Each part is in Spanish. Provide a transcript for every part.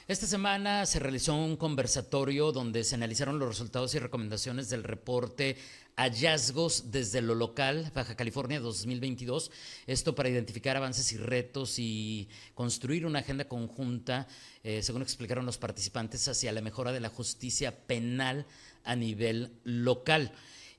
Esta semana se realizó un conversatorio donde se analizaron los resultados y recomendaciones del reporte Hallazgos desde lo local, Baja California 2022. Esto para identificar avances y retos y construir una agenda conjunta, según explicaron los participantes, hacia la mejora de la justicia penal a nivel local.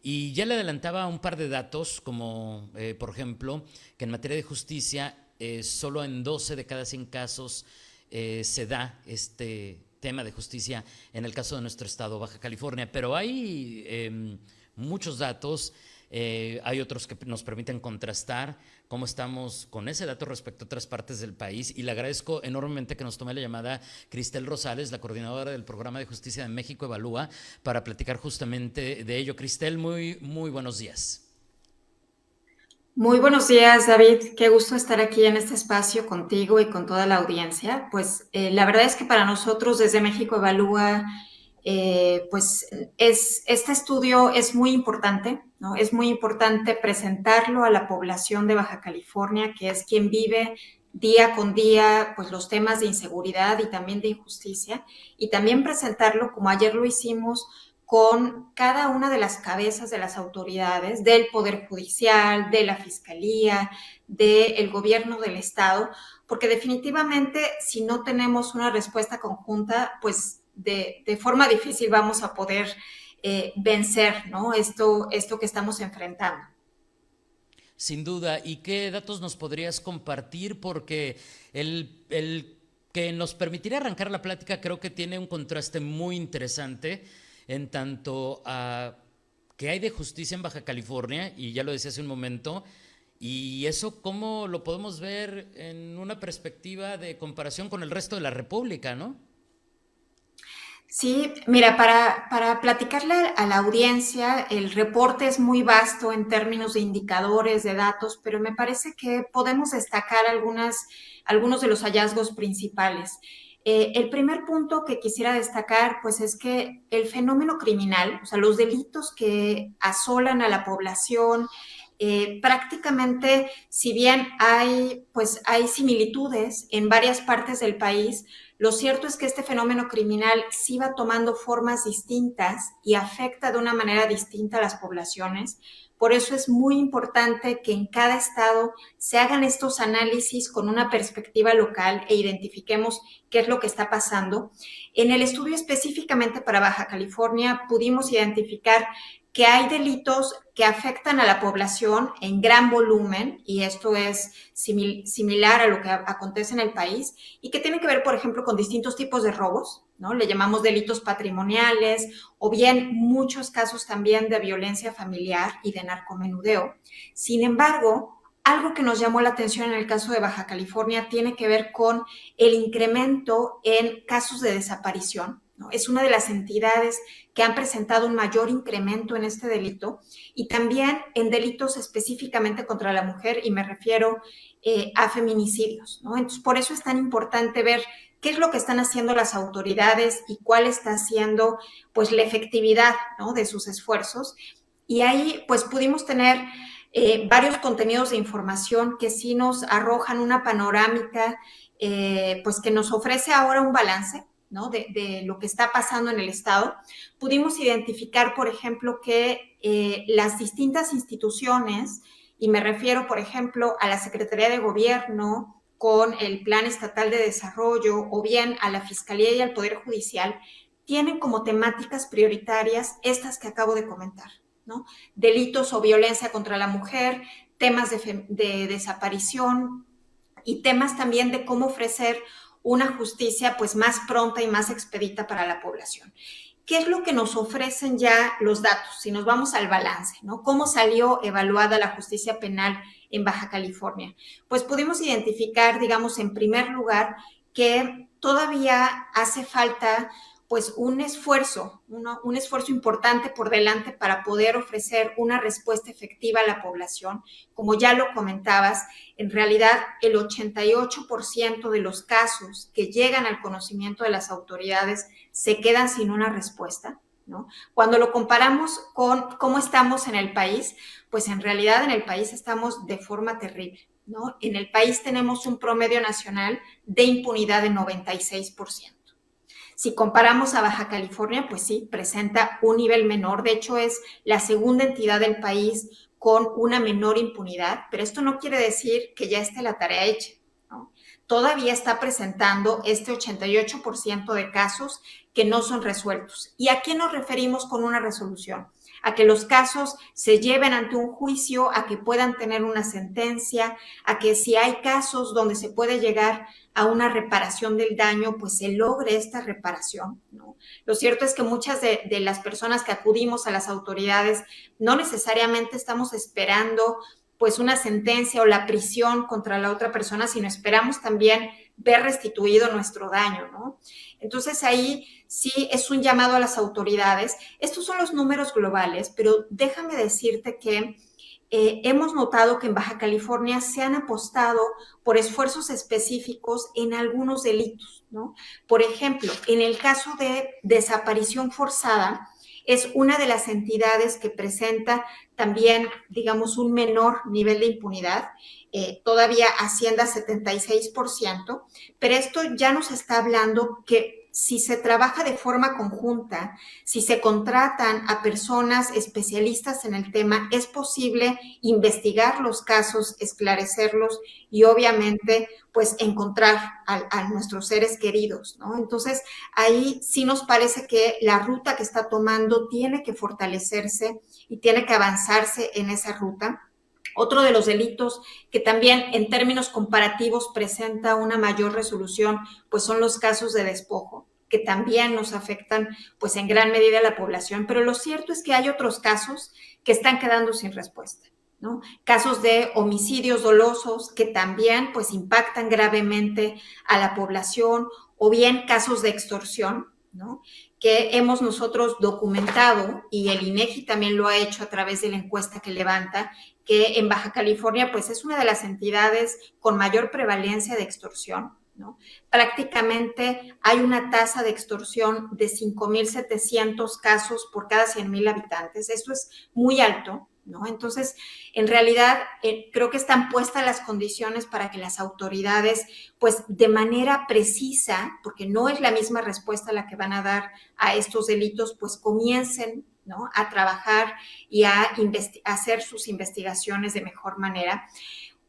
Y ya le adelantaba un par de datos, como por ejemplo, que en materia de justicia, solo en 12 de cada 100 casos se da este tema de justicia en el caso de nuestro estado, Baja California. Pero hay muchos datos, hay otros que nos permiten contrastar cómo estamos con ese dato respecto a otras partes del país. Y le agradezco enormemente que nos tome la llamada Cristel Rosales, la coordinadora del Programa de Justicia de México Evalúa, para platicar justamente de ello. Cristel, muy buenos días. Muy buenos días, David. Qué gusto estar aquí en este espacio contigo y con toda la audiencia. Pues la verdad es que para nosotros desde México Evalúa, este estudio es muy importante, ¿no? Es muy importante presentarlo a la población de Baja California, que es quien vive día con día, pues los temas de inseguridad y también de injusticia, y también presentarlo como ayer lo hicimos con cada una de las cabezas de las autoridades, del Poder Judicial, de la Fiscalía, del gobierno del Estado, porque definitivamente si no tenemos una respuesta conjunta, pues de forma difícil vamos a poder vencer, ¿no? Esto que estamos enfrentando. Sin duda. ¿Y qué datos nos podrías compartir? Porque el que nos permitiría arrancar la plática creo que tiene un contraste muy interesante en tanto a qué hay de justicia en Baja California, y ya lo decía hace un momento, y eso cómo lo podemos ver en una perspectiva de comparación con el resto de la República, ¿no? Sí, mira, para platicarle a la audiencia, el reporte es muy vasto en términos de indicadores, de datos, pero me parece que podemos destacar algunos de los hallazgos principales. El primer punto que quisiera destacar, pues, es que el fenómeno criminal, o sea, los delitos que asolan a la población, prácticamente, si bien hay similitudes en varias partes del país, lo cierto es que este fenómeno criminal sí va tomando formas distintas y afecta de una manera distinta a las poblaciones. Por eso es muy importante que en cada estado se hagan estos análisis con una perspectiva local e identifiquemos qué es lo que está pasando. En el estudio específicamente para Baja California pudimos identificar que hay delitos que afectan a la población en gran volumen, y esto es similar a lo que acontece en el país, y que tiene que ver, por ejemplo, con distintos tipos de robos, ¿no? Le llamamos delitos patrimoniales, o bien muchos casos también de violencia familiar y de narcomenudeo. Sin embargo, algo que nos llamó la atención en el caso de Baja California tiene que ver con el incremento en casos de desaparición, ¿no? Es una de las entidades que han presentado un mayor incremento en este delito, y también en delitos específicamente contra la mujer, y me refiero a feminicidios, ¿no? Entonces, por eso es tan importante ver qué es lo que están haciendo las autoridades y cuál está siendo, pues, la efectividad, ¿no?, de sus esfuerzos. Y ahí, pues, pudimos tener varios contenidos de información que sí nos arrojan una panorámica, pues, que nos ofrece ahora un balance, ¿no?, de lo que está pasando en el Estado. Pudimos identificar, por ejemplo, que las distintas instituciones, y me refiero, por ejemplo, a la Secretaría de Gobierno con el Plan Estatal de Desarrollo, o bien a la Fiscalía y al Poder Judicial, tienen como temáticas prioritarias estas que acabo de comentar, ¿no? Delitos o violencia contra la mujer, temas de desaparición, y temas también de cómo ofrecer una justicia, pues, más pronta y más expedita para la población. ¿Qué es lo que nos ofrecen ya los datos? Si nos vamos al balance, ¿no? ¿Cómo salió evaluada la justicia penal en Baja California? Pues pudimos identificar, digamos, en primer lugar, que todavía hace falta, pues, un esfuerzo importante por delante para poder ofrecer una respuesta efectiva a la población. Como ya lo comentabas, en realidad el 88% de los casos que llegan al conocimiento de las autoridades se quedan sin una respuesta, ¿no? Cuando lo comparamos con cómo estamos en el país, pues en realidad en el país estamos de forma terrible, ¿no? En el país tenemos un promedio nacional de impunidad de 96%. Si comparamos a Baja California, pues sí, presenta un nivel menor. De hecho, es la segunda entidad del país con una menor impunidad, pero esto no quiere decir que ya esté la tarea hecha, ¿no? Todavía está presentando este 88% de casos que no son resueltos. ¿Y a qué nos referimos con una resolución? A que los casos se lleven ante un juicio, a que puedan tener una sentencia, a que si hay casos donde se puede llegar a una reparación del daño, pues se logre esta reparación, ¿no? Lo cierto es que muchas de las personas que acudimos a las autoridades no necesariamente estamos esperando pues una sentencia o la prisión contra la otra persona, sino esperamos también ver restituido nuestro daño, ¿no? Entonces ahí sí es un llamado a las autoridades. Estos son los números globales, pero déjame decirte que hemos notado que en Baja California se han apostado por esfuerzos específicos en algunos delitos, ¿no? Por ejemplo, en el caso de desaparición forzada, es una de las entidades que presenta también, digamos, un menor nivel de impunidad. Todavía asciende a 76%, pero esto ya nos está hablando que si se trabaja de forma conjunta, si se contratan a personas especialistas en el tema, es posible investigar los casos, esclarecerlos y obviamente pues encontrar a nuestros seres queridos, ¿no? Entonces ahí sí nos parece que la ruta que está tomando tiene que fortalecerse y tiene que avanzarse en esa ruta. Otro de los delitos que también en términos comparativos presenta una mayor resolución, pues son los casos de despojo, que también nos afectan pues en gran medida a la población, pero lo cierto es que hay otros casos que están quedando sin respuesta, ¿no? Casos de homicidios dolosos que también pues impactan gravemente a la población, o bien casos de extorsión, ¿no? Que hemos nosotros documentado, y el INEGI también lo ha hecho a través de la encuesta que levanta, que en Baja California pues es una de las entidades con mayor prevalencia de extorsión, ¿no? Prácticamente hay una tasa de extorsión de 5,700 casos por cada 100,000 habitantes. Esto es muy alto, ¿no? Entonces, en realidad, creo que están puestas las condiciones para que las autoridades, pues de manera precisa, porque no es la misma respuesta la que van a dar a estos delitos, pues comiencen, ¿no?, a trabajar y a hacer sus investigaciones de mejor manera.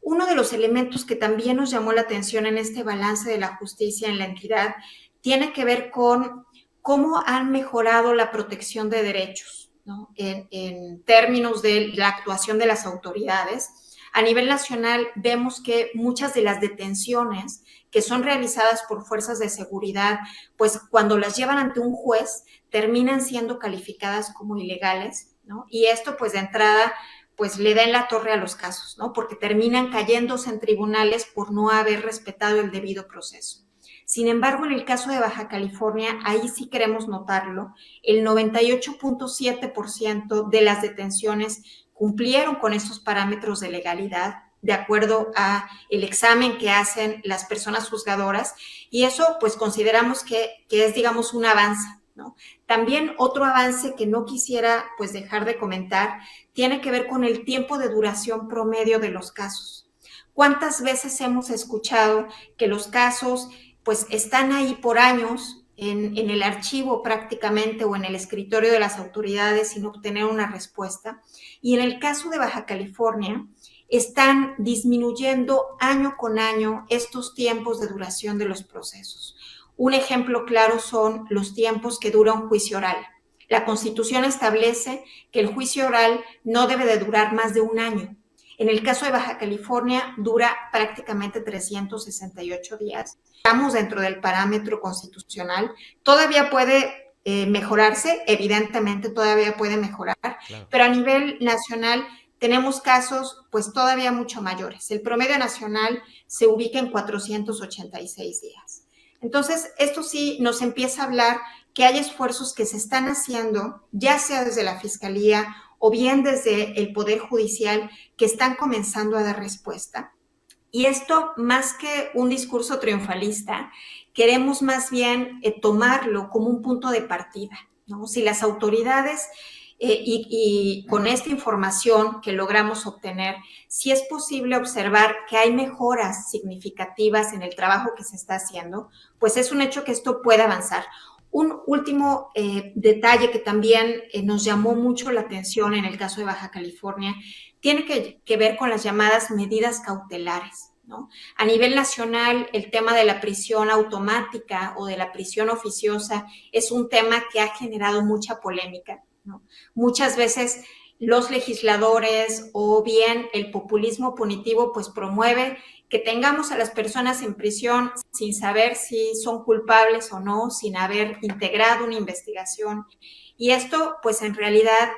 Uno de los elementos que también nos llamó la atención en este balance de la justicia en la entidad tiene que ver con cómo han mejorado la protección de derechos, ¿no?, en términos de la actuación de las autoridades. A nivel nacional vemos que muchas de las detenciones que son realizadas por fuerzas de seguridad, pues cuando las llevan ante un juez, terminan siendo calificadas como ilegales, ¿no? Y esto pues de entrada pues le da en la torre a los casos, ¿no? Porque terminan cayéndose en tribunales por no haber respetado el debido proceso. Sin embargo, en el caso de Baja California, ahí sí queremos notarlo, el 98.7% de las detenciones cumplieron con estos parámetros de legalidad, de acuerdo a el examen que hacen las personas juzgadoras, y eso pues consideramos que es, digamos, un avance, ¿no? También otro avance que no quisiera pues dejar de comentar tiene que ver con el tiempo de duración promedio de los casos. ¿Cuántas veces hemos escuchado que los casos pues están ahí por años en el archivo prácticamente o en el escritorio de las autoridades sin obtener una respuesta? Y en el caso de Baja California, están disminuyendo año con año estos tiempos de duración de los procesos. Un ejemplo claro son los tiempos que dura un juicio oral. La Constitución establece que el juicio oral no debe de durar más de un año. En el caso de Baja California dura prácticamente 368 días. Estamos dentro del parámetro constitucional. Todavía puede mejorarse, evidentemente todavía puede mejorar, claro, pero a nivel nacional tenemos casos pues todavía mucho mayores. El promedio nacional se ubica en 486 días. Entonces, esto sí nos empieza a hablar que hay esfuerzos que se están haciendo, ya sea desde la Fiscalía o bien desde el Poder Judicial, que están comenzando a dar respuesta. Y esto, más que un discurso triunfalista, queremos más bien tomarlo como un punto de partida, ¿no? Si las autoridades y con esta información que logramos obtener, si es posible observar que hay mejoras significativas en el trabajo que se está haciendo, pues es un hecho que esto puede avanzar. Un último detalle que también nos llamó mucho la atención en el caso de Baja California tiene que ver con las llamadas medidas cautelares, ¿no? A nivel nacional, el tema de la prisión automática o de la prisión oficiosa es un tema que ha generado mucha polémica, ¿no? Muchas veces los legisladores o bien el populismo punitivo pues promueve que tengamos a las personas en prisión sin saber si son culpables o no, sin haber integrado una investigación. Y esto pues en realidad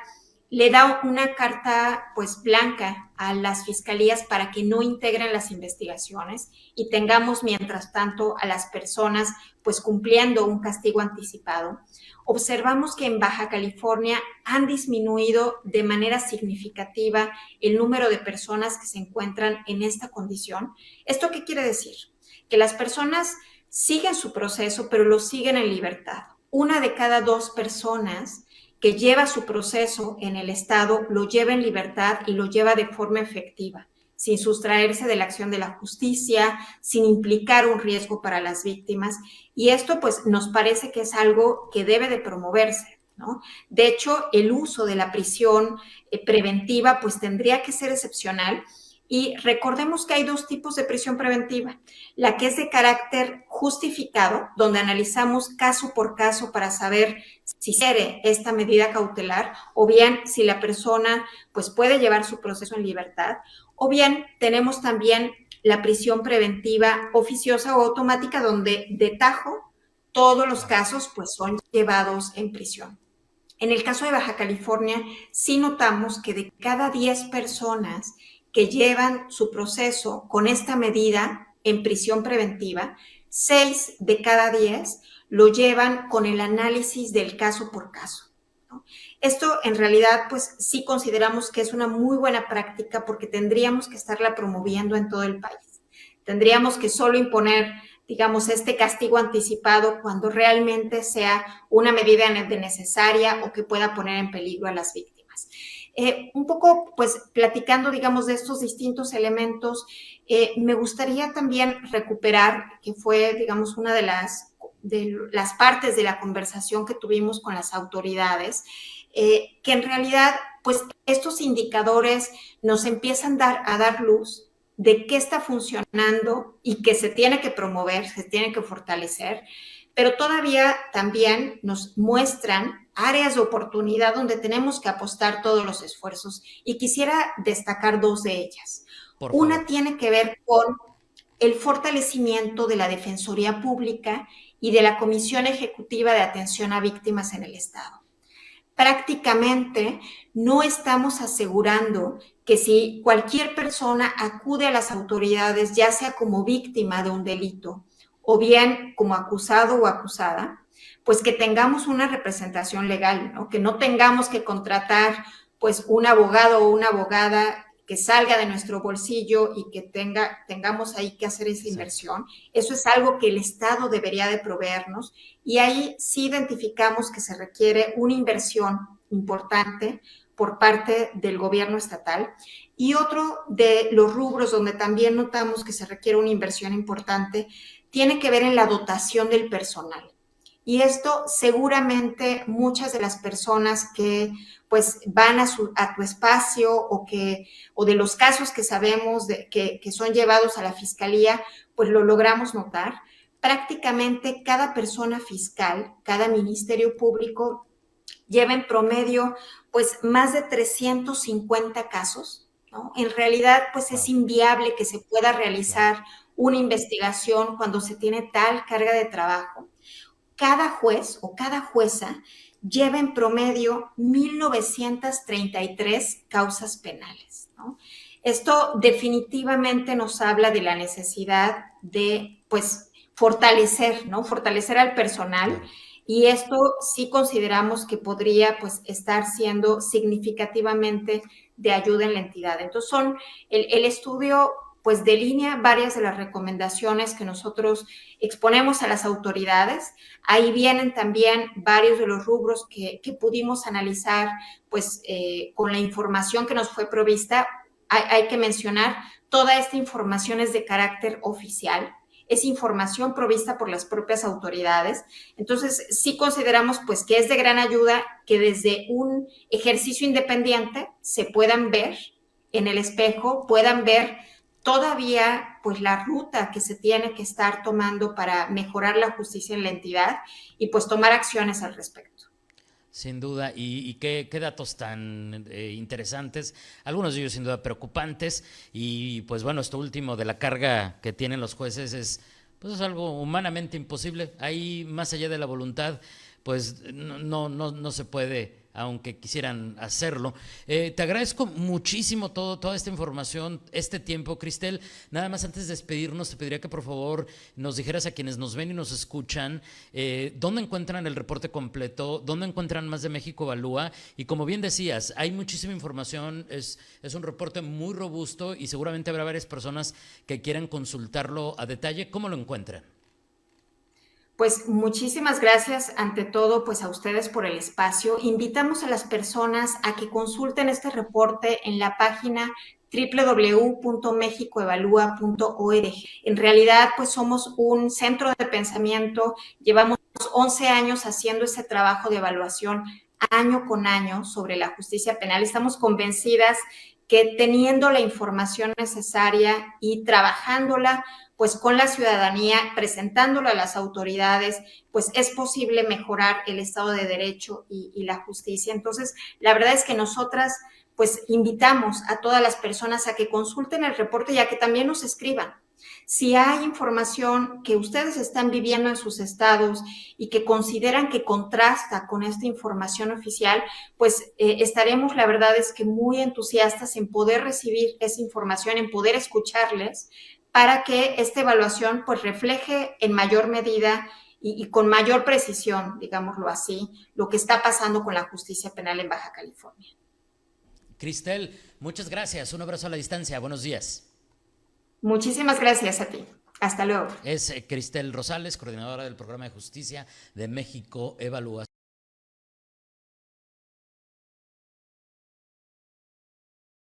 le da una carta pues blanca a las fiscalías para que no integren las investigaciones y tengamos mientras tanto a las personas pues cumpliendo un castigo anticipado. Observamos que en Baja California han disminuido de manera significativa el número de personas que se encuentran en esta condición. ¿Esto qué quiere decir? Que las personas siguen su proceso, pero lo siguen en libertad. Una de cada 2 personas que lleva su proceso en el Estado lo lleva en libertad y lo lleva de forma efectiva, sin sustraerse de la acción de la justicia, sin implicar un riesgo para las víctimas. Y esto pues nos parece que es algo que debe de promoverse, ¿no? De hecho, el uso de la prisión preventiva pues tendría que ser excepcional. Y recordemos que hay 2 tipos de prisión preventiva. La que es de carácter justificado, donde analizamos caso por caso para saber si quiere esta medida cautelar, o bien si la persona pues puede llevar su proceso en libertad, o bien tenemos también la prisión preventiva oficiosa o automática, donde de tajo todos los casos pues son llevados en prisión. En el caso de Baja California, sí notamos que de cada 10 personas que llevan su proceso con esta medida en prisión preventiva, 6 de cada 10 lo llevan con el análisis del caso por caso, ¿no? Esto en realidad pues sí consideramos que es una muy buena práctica porque tendríamos que estarla promoviendo en todo el país. Tendríamos que solo imponer, digamos, este castigo anticipado cuando realmente sea una medida necesaria o que pueda poner en peligro a las víctimas. Un poco, pues, platicando, digamos, de estos distintos elementos, me gustaría también recuperar, que fue, digamos, una de las partes de la conversación que tuvimos con las autoridades, que en realidad, pues, estos indicadores nos empiezan a dar luz de qué está funcionando y que se tiene que promover, se tiene que fortalecer, pero todavía también nos muestran áreas de oportunidad donde tenemos que apostar todos los esfuerzos y quisiera destacar 2 de ellas. Por Una favor. tiene que ver con el fortalecimiento de la Defensoría Pública y de la Comisión Ejecutiva de Atención a Víctimas en el Estado. Prácticamente no estamos asegurando que si cualquier persona acude a las autoridades, ya sea como víctima de un delito o bien como acusado o acusada, pues que tengamos una representación legal, ¿no? Que no tengamos que contratar pues un abogado o una abogada que salga de nuestro bolsillo y que tengamos ahí que hacer esa inversión. Eso es algo que el Estado debería de proveernos y ahí sí identificamos que se requiere una inversión importante por parte del gobierno estatal. Y otro de los rubros donde también notamos que se requiere una inversión importante tiene que ver en la dotación del personal. Y esto seguramente muchas de las personas que pues van a tu espacio o de los casos que sabemos que son llevados a la fiscalía, pues lo logramos notar. Prácticamente cada persona fiscal, cada ministerio público lleva en promedio pues más de 350 casos, ¿no? En realidad pues es inviable que se pueda realizar una investigación cuando se tiene tal carga de trabajo. Cada juez o cada jueza lleva en promedio 1,933 causas penales, ¿no? Esto definitivamente nos habla de la necesidad de, pues, fortalecer, ¿no? Fortalecer al personal. Claro. Y esto sí consideramos que podría, pues, estar siendo significativamente de ayuda en la entidad. Entonces, el estudio pues delinea varias de las recomendaciones que nosotros exponemos a las autoridades. Ahí vienen también varios de los rubros que pudimos analizar pues con la información que nos fue provista. Hay que mencionar, toda esta información es de carácter oficial es información provista por las propias autoridades. Entonces, sí consideramos pues que es de gran ayuda que desde un ejercicio independiente se puedan ver en el espejo, puedan ver todavía pues la ruta que se tiene que estar tomando para mejorar la justicia en la entidad y pues tomar acciones al respecto. Sin duda, y qué datos tan interesantes, algunos de ellos sin duda preocupantes, y pues bueno, esto último de la carga que tienen los jueces pues es algo humanamente imposible. Ahí, más allá de la voluntad, pues no se puede, aunque quisieran hacerlo. Te agradezco muchísimo toda esta información, este tiempo, Cristel. Nada más antes de despedirnos, te pediría que por favor nos dijeras a quienes nos ven y nos escuchan dónde encuentran el reporte completo, dónde encuentran más de México Evalúa. Y como bien decías, hay muchísima información, es un reporte muy robusto y seguramente habrá varias personas que quieran consultarlo a detalle. ¿Cómo lo encuentran? Pues muchísimas gracias ante todo pues a ustedes por el espacio. Invitamos a las personas a que consulten este reporte en la página www.mexicoevalúa.org. En realidad pues somos un centro de pensamiento, llevamos 11 años haciendo ese trabajo de evaluación año con año sobre la justicia penal. Estamos convencidas que teniendo la información necesaria y trabajándola pues con la ciudadanía, presentándolo a las autoridades, pues es posible mejorar el Estado de Derecho y la justicia. Entonces, la verdad es que nosotras pues invitamos a todas las personas a que consulten el reporte y a que también nos escriban. Si hay información que ustedes están viviendo en sus estados y que consideran que contrasta con esta información oficial, pues estaremos, la verdad es que muy entusiastas en poder recibir esa información, en poder escucharles, para que esta evaluación pues refleje en mayor medida y con mayor precisión, digámoslo así, lo que está pasando con la justicia penal en Baja California. Cristel, muchas gracias. Un abrazo a la distancia. Buenos días. Muchísimas gracias a ti. Hasta luego. Es Cristel Rosales, coordinadora del Programa de Justicia de México Evalúa.